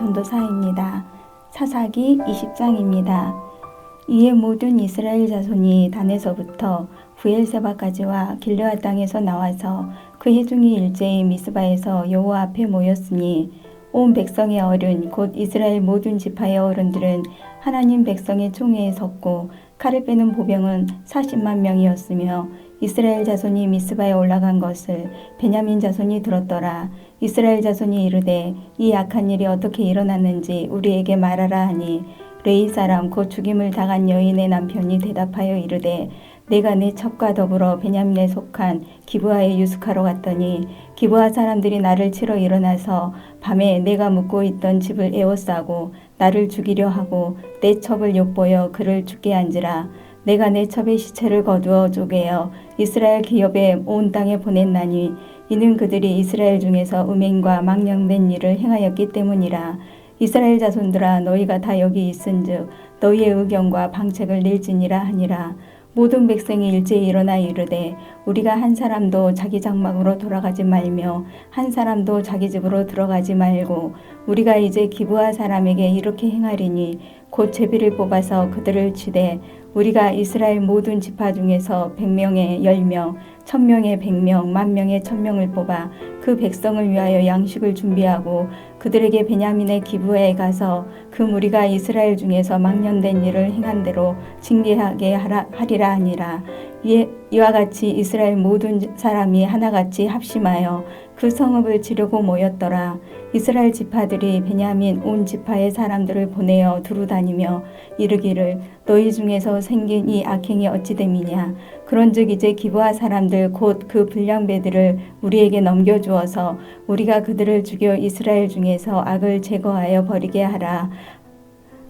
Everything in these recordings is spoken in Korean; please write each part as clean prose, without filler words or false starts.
전도사입니다. 사사기 20장입니다. 이에 모든 이스라엘 자손이 단에서부터 브엘세바까지와 길르앗 땅에서 나와서 그 해중이 일제히 미스바에서 여호와 앞에 모였으니 온 백성의 어른 곧 이스라엘 모든 지파의 어른들은 하나님 백성의 총회에 섰고 칼을 빼는 보병은 40만 명이었으며 이스라엘 자손이 미스바에 올라간 것을 베냐민 자손이 들었더라. 이스라엘 자손이 이르되 이 악한 일이 어떻게 일어났는지 우리에게 말하라 하니 레위 사람 곧 죽임을 당한 여인의 남편이 대답하여 이르되 내가 내 첩과 더불어 베냐민에 속한 기브아에 유숙하러 갔더니 기브아 사람들이 나를 치러 일어나서 밤에 내가 묵고 있던 집을 에워싸고 나를 죽이려 하고 내 첩을 욕보여 그를 죽게 한지라. 내가 내 첩의 시체를 거두어 쪼개어 이스라엘 기업의 온 땅에 보냈나니 이는 그들이 이스라엘 중에서 음행과 망령된 일을 행하였기 때문이라. 이스라엘 자손들아 너희가 다 여기 있은즉 너희의 의견과 방책을 낼지니라 하니라. 모든 백성이 일제히 일어나 이르되 우리가 한 사람도 자기 장막으로 돌아가지 말며 한 사람도 자기 집으로 들어가지 말고 우리가 이제 기브아 사람에게 이렇게 행하리니 곧 제비를 뽑아서 그들을 치되 우리가 이스라엘 모든 지파 중에서 100명에 10명, 1000명에 100명, 10,000명에 1000명을 뽑아 그 백성을 위하여 양식을 준비하고 그들에게 베냐민의 기브아에 가서 그 무리가 이스라엘 중에서 망령된 일을 행한 대로 징계하게 하리라 하니라. 이와 같이 이스라엘 모든 사람이 하나같이 합심하여 그 성읍을 치려고 모였더라. 이스라엘 지파들이 베냐민 온 지파의 사람들을 보내어 두루다니며 이르기를 너희 중에서 생긴 이 악행이 어찌 됨이냐. 그런즉 이제 기브아 사람들 곧 그 불량배들을 우리에게 넘겨주어서 우리가 그들을 죽여 이스라엘 중에서 악을 제거하여 버리게 하라.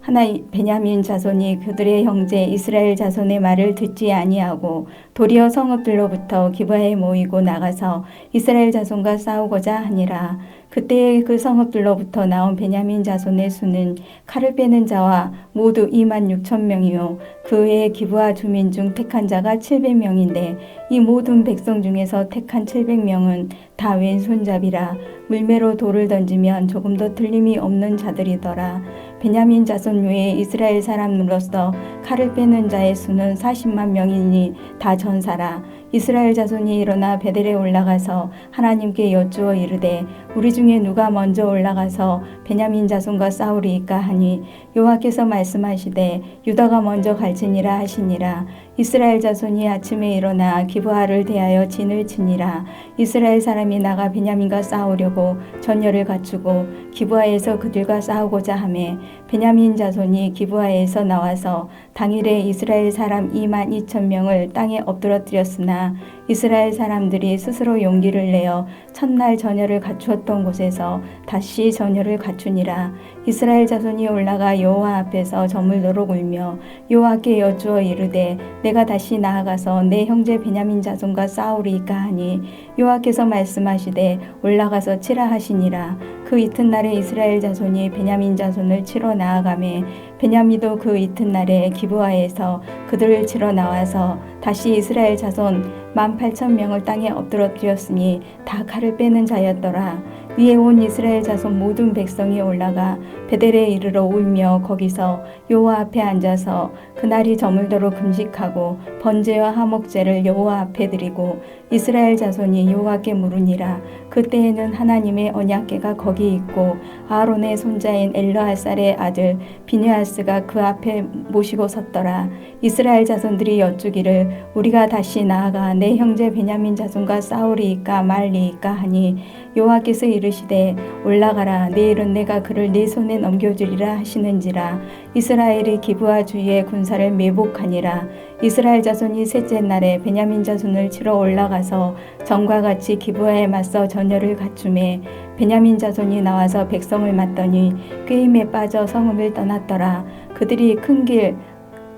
하나 베냐민 자손이 그들의 형제 이스라엘 자손의 말을 듣지 아니하고 도리어 성읍들로부터 기브아에 모이고 나가서 이스라엘 자손과 싸우고자 하니라. 그때에 그 성읍들로부터 나온 베냐민 자손의 수는 칼을 빼는 자와 모두 26,000명이요 그 외에 기브아 주민 중 택한 자가 700명인데 이 모든 백성 중에서 택한 700명은 다 왼손잡이라. 물매로 돌을 던지면 조금도 틀림이 없는 자들이더라. 베냐민 자손 외에 이스라엘 사람으로서 칼을 빼는 자의 수는 40만 명이니 다 전사라. 이스라엘 자손이 일어나 베델에 올라가서 하나님께 여쭈어 이르되 우리 중에 누가 먼저 올라가서 베냐민 자손과 싸우리이까 하니 여호와께서 말씀하시되 유다가 먼저 갈지니라 하시니라. 이스라엘 자손이 아침에 일어나 기브아를 대하여 진을 치니라. 이스라엘 사람이 나가 베냐민과 싸우려고 전열을 갖추고 기브아에서 그들과 싸우고자 하매 베냐민 자손이 기브아에서 나와서 당일에 이스라엘 사람 22,000명을 땅에 엎드러뜨렸으나 이스라엘 사람들이 스스로 용기를 내어 첫날 전열을 갖추었던 곳에서 다시 전열을 갖추니라. 이스라엘 자손이 올라가 여호와 앞에서 저물도록 울며 여호와께 여쭈어 이르되 내가 다시 나아가서 내 형제 베냐민 자손과 싸우리이까 하니 여호와께서 말씀하시되 올라가서 치라 하시니라. 그 이튿날에 이스라엘 자손이 베냐민 자손을 치러 나아가매 베냐민도 그 이튿날에 기브아에서 그들을 치러 나와서 다시 이스라엘 자손 18,000명을 땅에 엎드러뜨렸으니 다 칼을 빼는 자였더라. 위에 온 이스라엘 자손 모든 백성이 올라가 베델에 이르러 울며 거기서 여호와 앞에 앉아서 그날이 저물도록 금식하고 번제와 화목제를 여호와 앞에 드리고 이스라엘 자손이 여호와께 물으니라. 그때에는 하나님의 언약궤가 거기 있고 아론의 손자인 엘르아살의 아들 비느하스가 그 앞에 모시고 섰더라. 이스라엘 자손들이 여쭈기를 우리가 다시 나아가 내 형제 베냐민 자손과 싸우리이까 말리이까 하니 여호와께서 이르시되 올라가라. 내일은 내가 그를 네 손에 넘겨주리라 하시는지라. 이스라엘이 기브아 주위의 군사를 매복하니라. 이스라엘 자손이 셋째 날에 베냐민 자손을 치러 올라가서 전과 같이 기브아에 맞서 전열을 갖추매 베냐민 자손이 나와서 백성을 맞더니 꾀임에 빠져 성읍을 떠났더라. 그들이 큰 길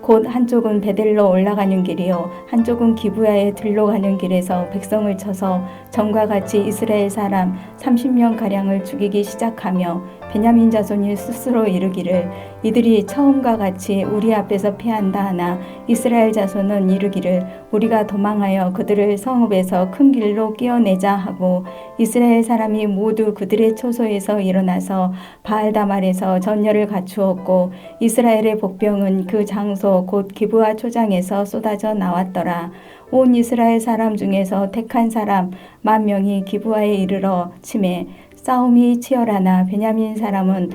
곧 한쪽은 베델로 올라가는 길이요 한쪽은 기브아에 들러 가는 길에서 백성을 쳐서 전과 같이 이스라엘 사람 30명가량을 죽이기 시작하며 베냐민 자손이 스스로 이르기를 이들이 처음과 같이 우리 앞에서 패한다 하나 이스라엘 자손은 이르기를 우리가 도망하여 그들을 성읍에서 큰 길로 끼어내자 하고 이스라엘 사람이 모두 그들의 초소에서 일어나서 바알다말에서 전열을 갖추었고 이스라엘의 복병은 그 장소 곧 기브아 초장에서 쏟아져 나왔더라. 온 이스라엘 사람 중에서 택한 사람 10,000명이 기브아에 이르러 치매 싸움이 치열하나 베냐민 사람은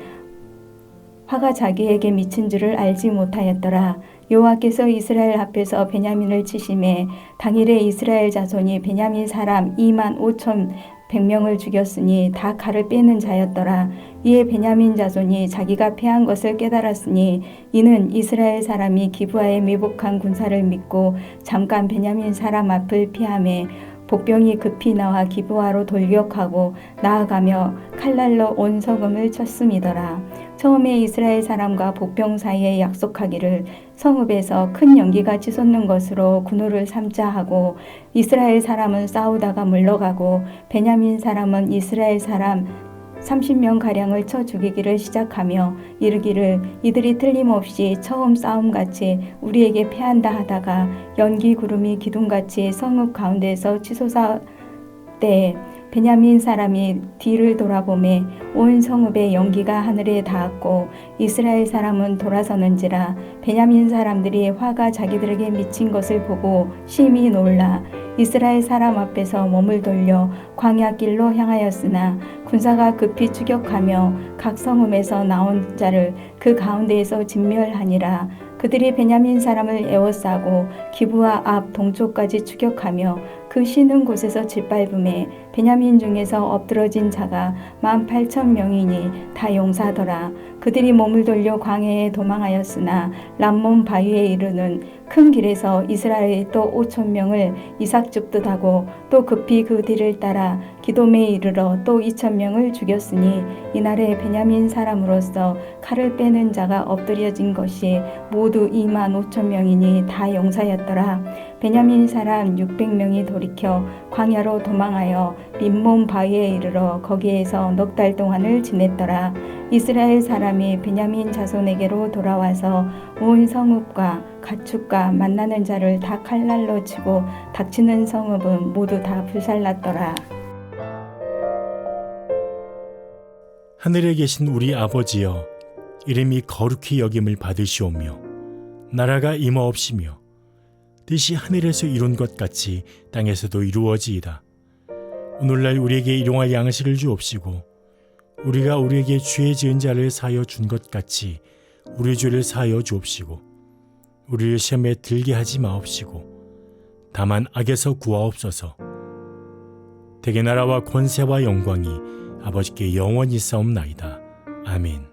화가 자기에게 미친 줄을 알지 못하였더라. 여호와께서 이스라엘 앞에서 베냐민을 치심에 당일에 이스라엘 자손이 베냐민 사람 25,100명을 죽였으니 다 칼을 빼는 자였더라. 이에 베냐민 자손이 자기가 패한 것을 깨달았으니 이는 이스라엘 사람이 기브아에 매복한 군사를 믿고 잠깐 베냐민 사람 앞을 피하매 복병이 급히 나와 기브아로 돌격하고 나아가며 칼날로 온 성읍을 쳤음이더라. 처음에 이스라엘 사람과 복병 사이에 약속하기를 성읍에서 큰 연기가 치솟는 것으로 군호를 삼자 하고 이스라엘 사람은 싸우다가 물러가고 베냐민 사람은 이스라엘 사람 30명가량을 쳐 죽이기를 시작하며 이르기를 이들이 틀림없이 처음 싸움같이 우리에게 패한다 하다가 연기 구름이 기둥같이 성읍 가운데서 치솟아 때에 베냐민 사람이 뒤를 돌아보매 온 성읍의 연기가 하늘에 닿았고 이스라엘 사람은 돌아서는지라 베냐민 사람들이 화가 자기들에게 미친 것을 보고 심히 놀라 이스라엘 사람 앞에서 몸을 돌려 광야길로 향하였으나 군사가 급히 추격하며 각 성읍에서 나온 자를 그 가운데에서 진멸하니라. 그들이 베냐민 사람을 에워싸고 기브아 앞 동쪽까지 추격하며 그 쉬는 곳에서 짓밟음에 베냐민 중에서 엎드러진 자가 18,000명이니 다 용사더라. 그들이 몸을 돌려 광야에 도망하였으나 람몬 바위에 이르는 큰 길에서 이스라엘이 또 5,000명을 이삭 줍듯 하고 또 급히 그 뒤를 따라 기돔에 이르러 또 2,000명을 죽였으니 이날에 베냐민 사람으로서 칼을 빼는 자가 엎드려진 것이 모두 25,000명이니 다 용사였더라. 베냐민 사람 600명이 돌이켜 광야로 도망하여 림몬 바위에 이르러 거기에서 넉 달 동안을 지냈더라. 이스라엘 사람이 베냐민 자손에게로 돌아와서 온 성읍과 가축과 만나는 자를 다 칼날로 치고 닥치는 성읍은 모두 다 불살랐더라. 하늘에 계신 우리 아버지여, 이름이 거룩히 여김을 받으시오며 나라가 임하옵시며 뜻이 하늘에서 이룬 것 같이 땅에서도 이루어지이다. 오늘날 우리에게 일용할 양식을 주옵시고 우리가 우리에게 죄 지은 자를 사하여 준 것 같이 우리 죄를 사하여 주옵시고 우리를 시험에 들게 하지 마옵시고 다만 악에서 구하옵소서. 대개 나라와 권세와 영광이 아버지께 영원히 싸움나이다. 아멘.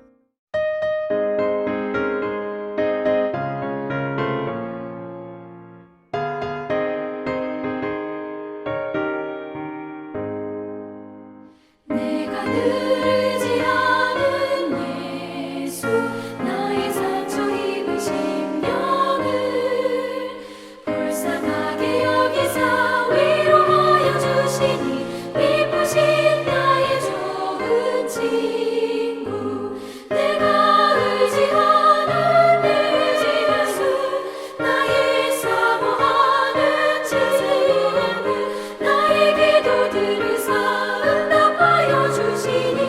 내가 들지 않은 예수 나의 상처 입은 심령을 불쌍하게 여기사 위로하여 주시니 기쁘신 나의 좋은 친구 내가 의지하는 내 예수 나의 사모하는 친구 나의 기도 들으사 응답하여 주시니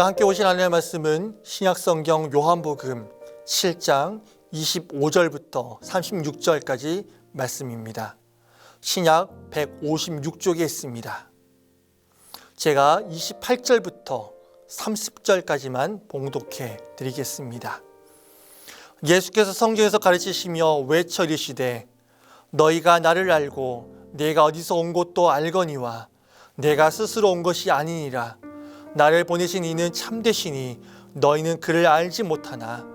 오늘 함께 보신 하나님의 말씀은 신약성경 요한복음 7장 25절부터 36절까지 말씀입니다. 신약 156쪽에 있습니다. 제가 28절부터 30절까지만 봉독해 드리겠습니다. 예수께서 성경에서 가르치시며 외쳐 이르시되 너희가 나를 알고 내가 어디서 온 것도 알거니와 내가 스스로 온 것이 아니니라. 나를 보내신 이는 참되시니 너희는 그를 알지 못하나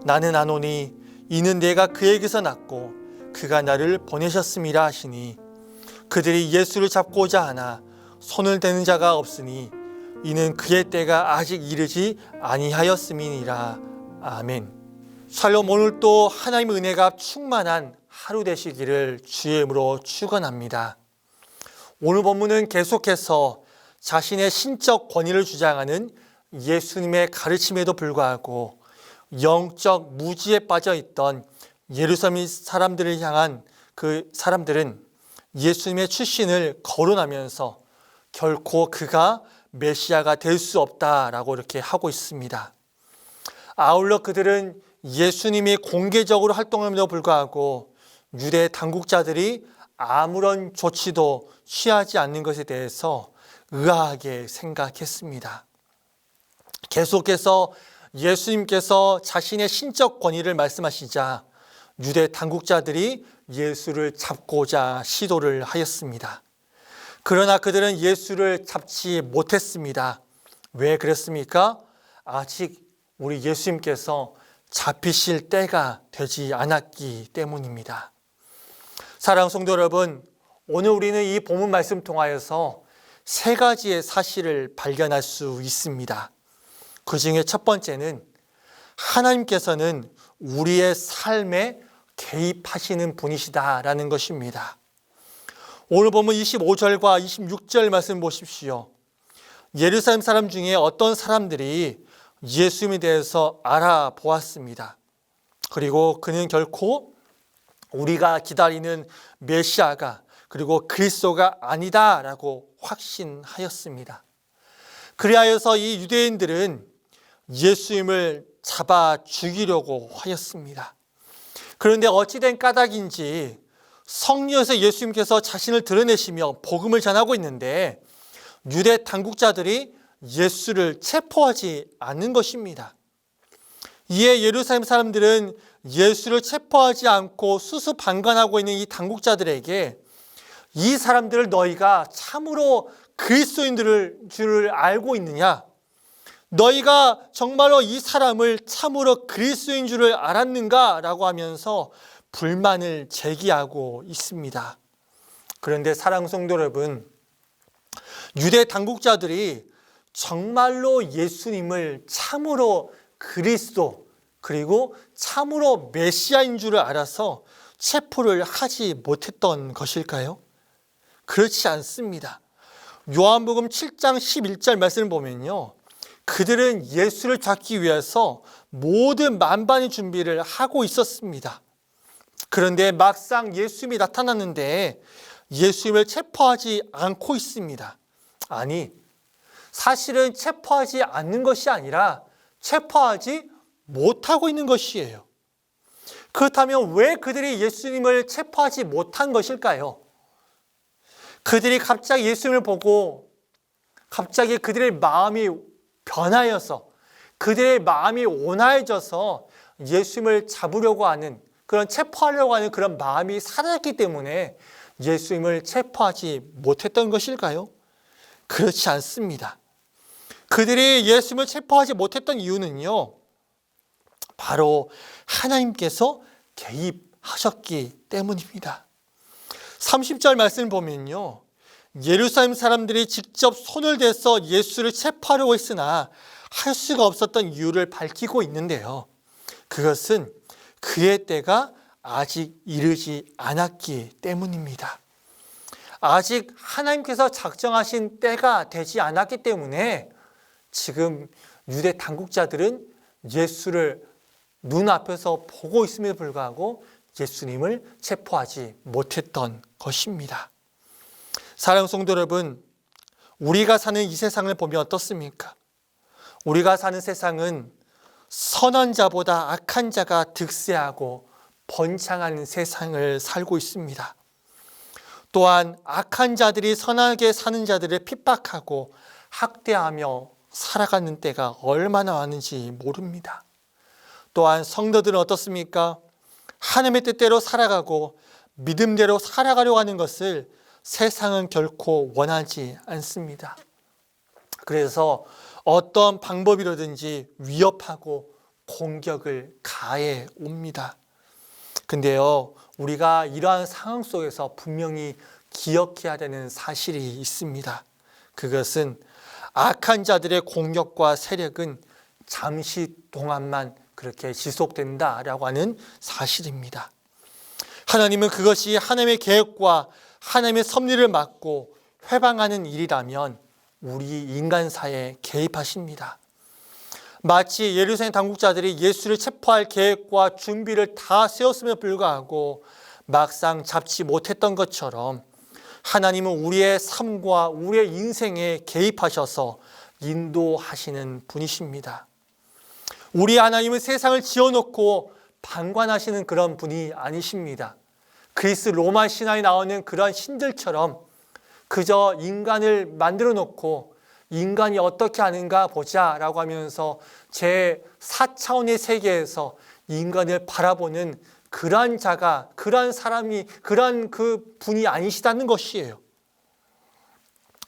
나는 아노니 이는 내가 그에게서 났고 그가 나를 보내셨음이라 하시니 그들이 예수를 잡고자 하나 손을 대는 자가 없으니 이는 그의 때가 아직 이르지 아니하였음이니라. 아멘. 샬롬. 오늘 또 하나님의 은혜가 충만한 하루 되시기를 주의 이름으로 축원합니다. 오늘 본문은 계속해서 자신의 신적 권위를 주장하는 예수님의 가르침에도 불구하고 영적 무지에 빠져 있던 예루살렘 사람들을 향한 그 사람들은 예수님의 출신을 거론하면서 결코 그가 메시아가 될 수 없다라고 이렇게 하고 있습니다. 아울러 그들은 예수님이 공개적으로 활동함에도 불구하고 유대 당국자들이 아무런 조치도 취하지 않는 것에 대해서 의아하게 생각했습니다. 계속해서 예수님께서 자신의 신적 권위를 말씀하시자 유대 당국자들이 예수를 잡고자 시도를 하였습니다. 그러나 그들은 예수를 잡지 못했습니다. 왜 그랬습니까? 아직 우리 예수님께서 잡히실 때가 되지 않았기 때문입니다. 사랑하는 성도 여러분, 오늘 우리는 이 본문 말씀 통하여서 세 가지의 사실을 발견할 수 있습니다. 그 중에 첫 번째는 하나님께서는 우리의 삶에 개입하시는 분이시다라는 것입니다. 오늘 보면 25절과 26절 말씀 보십시오. 예루살렘 사람 중에 어떤 사람들이 예수님에 대해서 알아보았습니다. 그리고 그는 결코 우리가 기다리는 메시아가 그리고 그리스도가 아니다라고 확신하였습니다. 그리하여서 이 유대인들은 예수님을 잡아 죽이려고 하였습니다. 그런데 어찌된 까닭인지 성령에서 예수님께서 자신을 드러내시며 복음을 전하고 있는데 유대 당국자들이 예수를 체포하지 않는 것입니다. 이에 예루살렘 사람들은 예수를 체포하지 않고 수수방관하고 있는 이 당국자들에게 이 사람들을 너희가 참으로 그리스도인들을 줄을 알고 있느냐? 너희가 정말로 이 사람을 참으로 그리스도인 줄을 알았는가? 라고 하면서 불만을 제기하고 있습니다. 그런데 사랑하는 성도 여러분, 유대 당국자들이 정말로 예수님을 참으로 그리스도 그리고 참으로 메시아인 줄을 알아서 체포를 하지 못했던 것일까요? 그렇지 않습니다. 요한복음 7장 11절 말씀을 보면요, 그들은 예수를 잡기 위해서 모든 만반의 준비를 하고 있었습니다. 그런데 막상 예수님이 나타났는데 예수님을 체포하지 않고 있습니다. 아니, 사실은 체포하지 않는 것이 아니라 체포하지 못하고 있는 것이에요. 그렇다면 왜 그들이 예수님을 체포하지 못한 것일까요? 그들이 갑자기 예수님을 보고 갑자기 그들의 마음이 변하여서 그들의 마음이 온화해져서 예수님을 잡으려고 하는 그런 체포하려고 하는 그런 마음이 사라졌기 때문에 예수님을 체포하지 못했던 것일까요? 그렇지 않습니다. 그들이 예수님을 체포하지 못했던 이유는요, 바로 하나님께서 개입하셨기 때문입니다. 30절 말씀을 보면요, 예루살렘 사람들이 직접 손을 대서 예수를 체포하려고 했으나 할 수가 없었던 이유를 밝히고 있는데요, 그것은 그의 때가 아직 이르지 않았기 때문입니다. 아직 하나님께서 작정하신 때가 되지 않았기 때문에 지금 유대 당국자들은 예수를 눈앞에서 보고 있음에도 불구하고 예수님을 체포하지 못했던 것입니다. 사랑하는 성도 여러분, 우리가 사는 이 세상을 보면 어떻습니까? 우리가 사는 세상은 선한 자보다 악한 자가 득세하고 번창하는 세상을 살고 있습니다. 또한 악한 자들이 선하게 사는 자들을 핍박하고 학대하며 살아가는 때가 얼마나 많은지 모릅니다. 또한 성도들은 어떻습니까? 하나님의 뜻대로 살아가고 믿음대로 살아가려고 하는 것을 세상은 결코 원하지 않습니다. 그래서 어떤 방법이라든지 위협하고 공격을 가해 옵니다. 근데요, 우리가 이러한 상황 속에서 분명히 기억해야 되는 사실이 있습니다. 그것은 악한 자들의 공격과 세력은 잠시 동안만 그렇게 지속된다라고 하는 사실입니다. 하나님은 그것이 하나님의 계획과 하나님의 섭리를 막고 회방하는 일이라면 우리 인간사에 개입하십니다. 마치 예루살렘 당국자들이 예수를 체포할 계획과 준비를 다 세웠음에도 불구하고 막상 잡지 못했던 것처럼 하나님은 우리의 삶과 우리의 인생에 개입하셔서 인도하시는 분이십니다. 우리 하나님은 세상을 지어놓고 방관하시는 그런 분이 아니십니다. 그리스 로마 신화에 나오는 그런 신들처럼 그저 인간을 만들어 놓고 인간이 어떻게 하는가 보자 라고 하면서 제 4차원의 세계에서 인간을 바라보는 그러한 자가, 그러한 사람이, 그러한 그 분이 아니시다는 것이에요.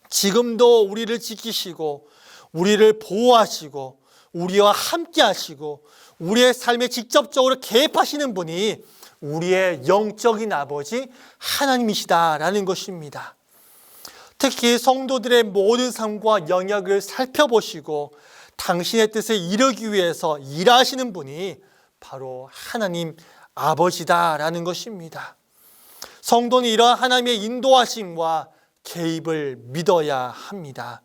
지금도 우리를 지키시고 우리를 보호하시고 우리와 함께 하시고 우리의 삶에 직접적으로 개입하시는 분이 우리의 영적인 아버지 하나님이시다라는 것입니다. 특히 성도들의 모든 삶과 영역을 살펴보시고 당신의 뜻을 이루기 위해서 일하시는 분이 바로 하나님 아버지다라는 것입니다. 성도는 이러한 하나님의 인도하심과 개입을 믿어야 합니다.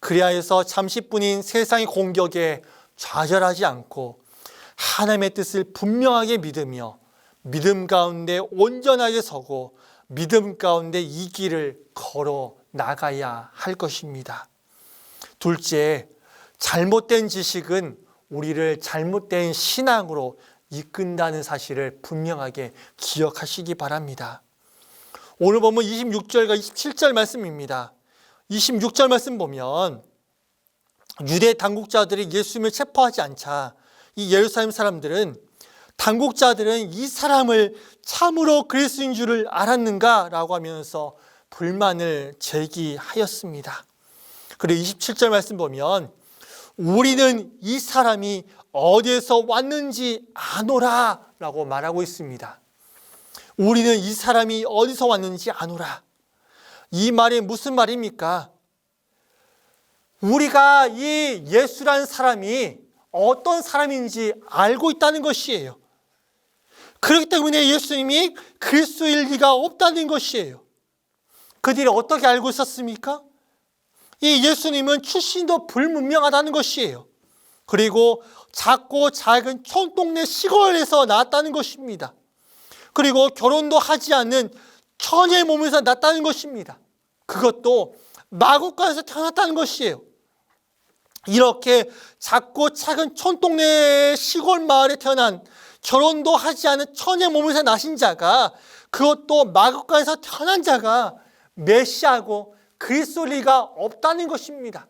그래야 해서 잠시뿐인 세상의 공격에 좌절하지 않고 하나님의 뜻을 분명하게 믿으며 믿음 가운데 온전하게 서고 믿음 가운데 이 길을 걸어 나가야 할 것입니다. 둘째, 잘못된 지식은 우리를 잘못된 신앙으로 이끈다는 사실을 분명하게 기억하시기 바랍니다. 오늘 보면 26절과 27절 말씀입니다. 26절 말씀 보면 유대 당국자들이 예수님을 체포하지 않자 이 예루살렘 사람들은 당국자들은 이 사람을 참으로 그리스도인 줄을 알았는가? 라고 하면서 불만을 제기하였습니다. 그리고 27절 말씀 보면 우리는 이 사람이 어디에서 왔는지 아노라 라고 말하고 있습니다. 우리는 이 사람이 어디서 왔는지 아노라. 이 말이 무슨 말입니까? 우리가 이 예수라는 사람이 어떤 사람인지 알고 있다는 것이에요. 그렇기 때문에 예수님이 그리스도일 리가 없다는 것이에요. 그들이 어떻게 알고 있었습니까? 이 예수님은 출신도 불분명하다는 것이에요. 그리고 작고 작은 촌동네 시골에서 낳았다는 것입니다. 그리고 결혼도 하지 않는 처녀의 몸에서 낳았다는 것입니다. 그것도 마구간에서 태어났다는 것이에요. 이렇게 작고 작은 촌동네 시골 마을에 태어난 결혼도 하지 않은 처녀의 몸에서 나신 자가, 그것도 마구간에서 태어난 자가 메시아고 그리스도일 리가 없다는 것입니다.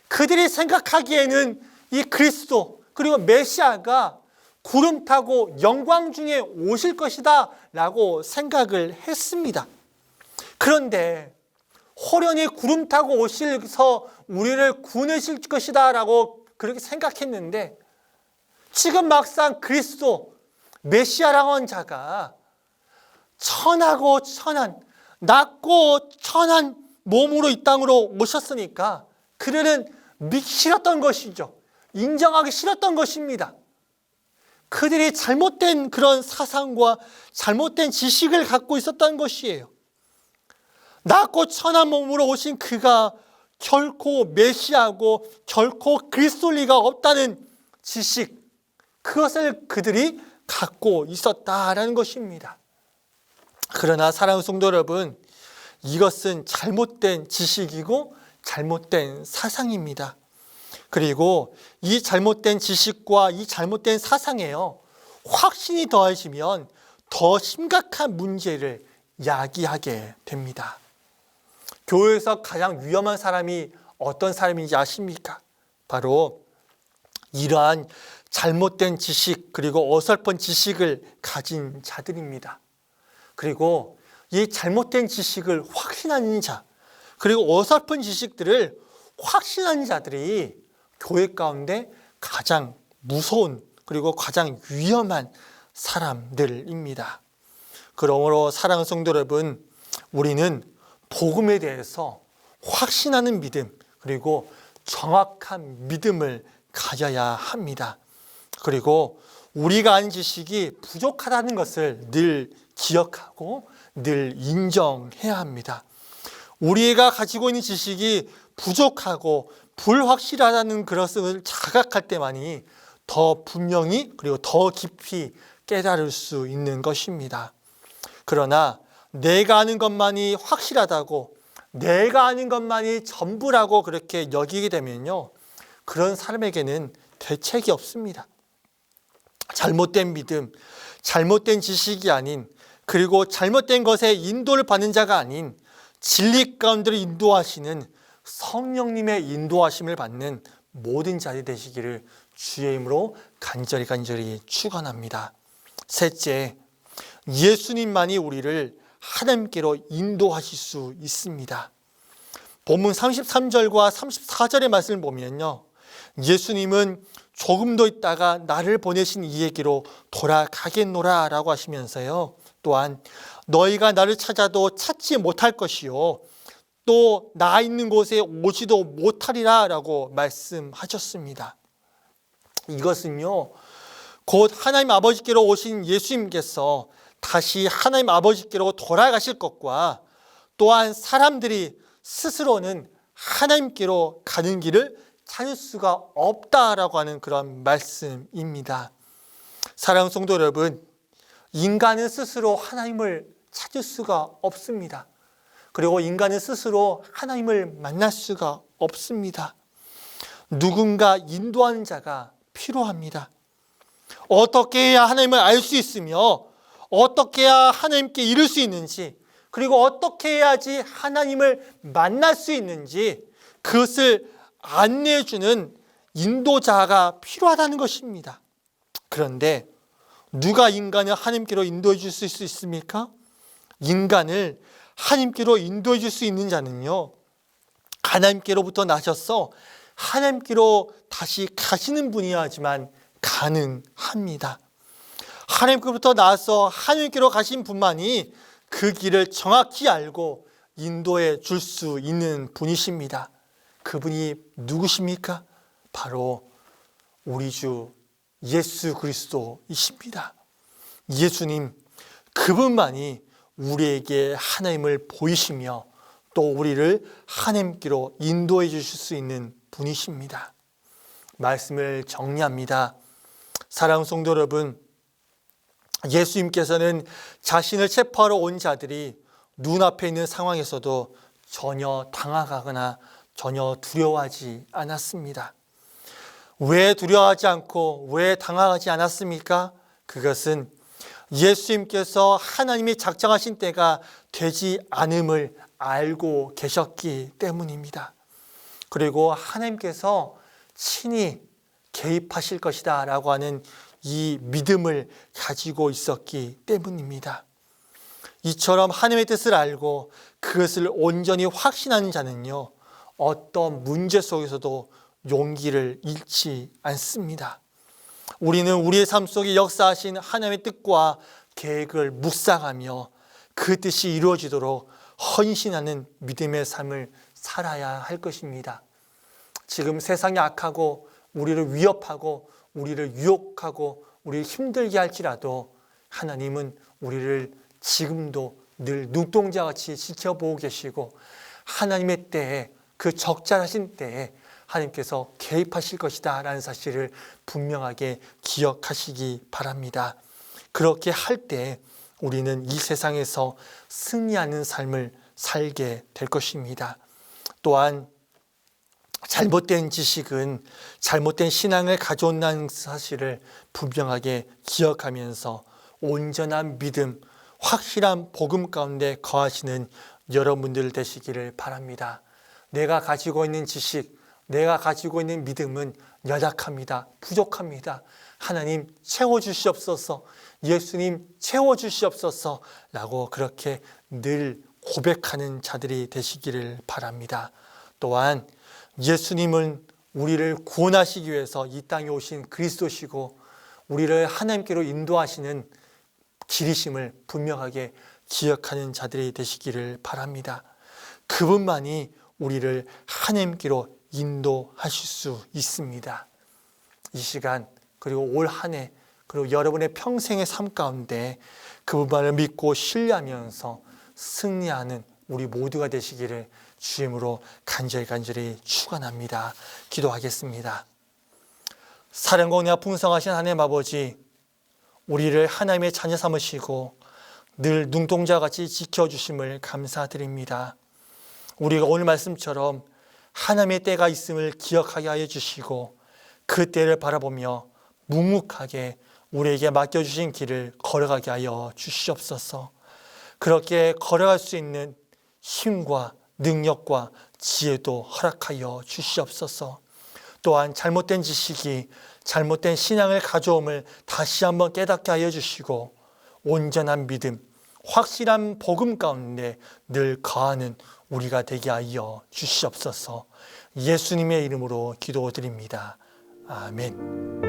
그들이 생각하기에는 이 그리스도 그리고 메시아가 구름 타고 영광 중에 오실 것이다 라고 생각을 했습니다. 그런데 호련히 구름 타고 오셔서 우리를 구원하실 것이다 라고 그렇게 생각했는데 지금 막상 그리스도 메시아라고 하는 자가 천하고 천한, 낮고 천한 몸으로 이 땅으로 오셨으니까 그들은 믿기 싫었던 것이죠. 인정하기 싫었던 것입니다. 그들이 잘못된 그런 사상과 잘못된 지식을 갖고 있었던 것이에요. 낮고 천한 몸으로 오신 그가 결코 메시아고 결코 그리스도일 리가 없다는 지식, 그것을 그들이 갖고 있었다라는 것입니다. 그러나 사랑하는 성도 여러분, 이것은 잘못된 지식이고 잘못된 사상입니다. 그리고 이 잘못된 지식과 이 잘못된 사상에요, 확신이 더해지면 더 심각한 문제를 야기하게 됩니다. 교회에서 가장 위험한 사람이 어떤 사람인지 아십니까? 바로 이러한 잘못된 지식 그리고 어설픈 지식을 가진 자들입니다. 그리고 이 잘못된 지식을 확신하는 자, 그리고 어설픈 지식들을 확신하는 자들이 교회 가운데 가장 무서운 그리고 가장 위험한 사람들입니다. 그러므로 사랑하는 성도 여러분, 우리는 복음에 대해서 확신하는 믿음 그리고 정확한 믿음을 가져야 합니다. 그리고 우리가 아는 지식이 부족하다는 것을 늘 기억하고 늘 인정해야 합니다. 우리가 가지고 있는 지식이 부족하고 불확실하다는 것을 자각할 때만이 더 분명히 그리고 더 깊이 깨달을 수 있는 것입니다. 그러나 내가 아는 것만이 확실하다고, 내가 아는 것만이 전부라고 그렇게 여기게 되면요, 그런 사람에게는 대책이 없습니다. 잘못된 믿음, 잘못된 지식이 아닌, 그리고 잘못된 것에 인도를 받는 자가 아닌 진리 가운데로 인도하시는 성령님의 인도하심을 받는 모든 자들이 되시기를 주의 이름으로 간절히 축원합니다. 셋째, 예수님만이 우리를 하나님께로 인도하실 수 있습니다. 본문 33절과 34절의 말씀을 보면요, 예수님은 조금 더 있다가 나를 보내신 이에게로 돌아가겠노라 라고 하시면서요, 또한 너희가 나를 찾아도 찾지 못할 것이요 또 나 있는 곳에 오지도 못하리라 라고 말씀하셨습니다. 이것은요, 곧 하나님 아버지께로 오신 예수님께서 다시 하나님 아버지께로 돌아가실 것과 또한 사람들이 스스로는 하나님께로 가는 길을 찾을 수가 없다라고 하는 그런 말씀입니다. 사랑하는 성도 여러분, 인간은 스스로 하나님을 찾을 수가 없습니다. 그리고 인간은 스스로 하나님을 만날 수가 없습니다. 누군가 인도하는 자가 필요합니다. 어떻게 해야 하나님을 알 수 있으며 어떻게 해야 하나님께 이룰 수 있는지, 그리고 어떻게 해야지 하나님을 만날 수 있는지 그것을 안내해주는 인도자가 필요하다는 것입니다. 그런데 누가 인간을 하나님께로 인도해 줄 수 있습니까? 인간을 하나님께로 인도해 줄 수 있는 자는요, 하나님께로부터 나셔서 하나님께로 다시 가시는 분이야지만 가능합니다. 하나님께로부터 나와서 하나님께로 가신 분만이 그 길을 정확히 알고 인도해 줄 수 있는 분이십니다. 그분이 누구십니까? 바로 우리 주 예수 그리스도이십니다. 예수님, 그분만이 우리에게 하나님을 보이시며 또 우리를 하나님께로 인도해 주실 수 있는 분이십니다. 말씀을 정리합니다. 사랑하는 성도 여러분, 예수님께서는 자신을 체포하러 온 자들이 눈앞에 있는 상황에서도 전혀 당황하거나 전혀 두려워하지 않았습니다. 왜 두려워하지 않고 왜 당황하지 않았습니까? 그것은 예수님께서 하나님이 작정하신 때가 되지 않음을 알고 계셨기 때문입니다. 그리고 하나님께서 친히 개입하실 것이다 라고 하는 이 믿음을 가지고 있었기 때문입니다. 이처럼 하나님의 뜻을 알고 그것을 온전히 확신하는 자는요, 어떤 문제 속에서도 용기를 잃지 않습니다. 우리는 우리의 삶 속에 역사하신 하나님의 뜻과 계획을 묵상하며 그 뜻이 이루어지도록 헌신하는 믿음의 삶을 살아야 할 것입니다. 지금 세상이 악하고 우리를 위협하고 우리를 유혹하고 우리를 힘들게 할지라도 하나님은 우리를 지금도 늘 눈동자같이 지켜보고 계시고 하나님의 때에, 그 적절하신 때에 하나님께서 개입하실 것이다 라는 사실을 분명하게 기억하시기 바랍니다. 그렇게 할 때 우리는 이 세상에서 승리하는 삶을 살게 될 것입니다. 또한 잘못된 지식은 잘못된 신앙을 가져온다는 사실을 분명하게 기억하면서 온전한 믿음, 확실한 복음 가운데 거하시는 여러분들 되시기를 바랍니다. 내가 가지고 있는 지식, 내가 가지고 있는 믿음은 연약합니다. 부족합니다. 하나님 채워주시옵소서, 예수님 채워주시옵소서 라고 그렇게 늘 고백하는 자들이 되시기를 바랍니다. 또한 예수님은 우리를 구원하시기 위해서 이 땅에 오신 그리스도시고 우리를 하나님께로 인도하시는 길이심을 분명하게 기억하는 자들이 되시기를 바랍니다. 그분만이 우리를 하나님께로 인도하실 수 있습니다. 이 시간 그리고 올 한 해 그리고 여러분의 평생의 삶 가운데 그분만을 믿고 신뢰하면서 승리하는 우리 모두가 되시기를 주임으로 간절히 축원합니다. 기도하겠습니다. 사랑과 은혜가 풍성하신 하나님 아버지, 우리를 하나님의 자녀 삼으시고 늘 눈동자같이 지켜주심을 감사드립니다. 우리가 오늘 말씀처럼 하나님의 때가 있음을 기억하게 하여 주시고 그 때를 바라보며 묵묵하게 우리에게 맡겨주신 길을 걸어가게 하여 주시옵소서. 그렇게 걸어갈 수 있는 힘과 능력과 지혜도 허락하여 주시옵소서. 또한 잘못된 지식이 잘못된 신앙을 가져옴을 다시 한번 깨닫게 하여 주시고 온전한 믿음, 확실한 복음 가운데 늘 거하는 우리가 되게 하여 주시옵소서. 예수님의 이름으로 기도드립니다. 아멘.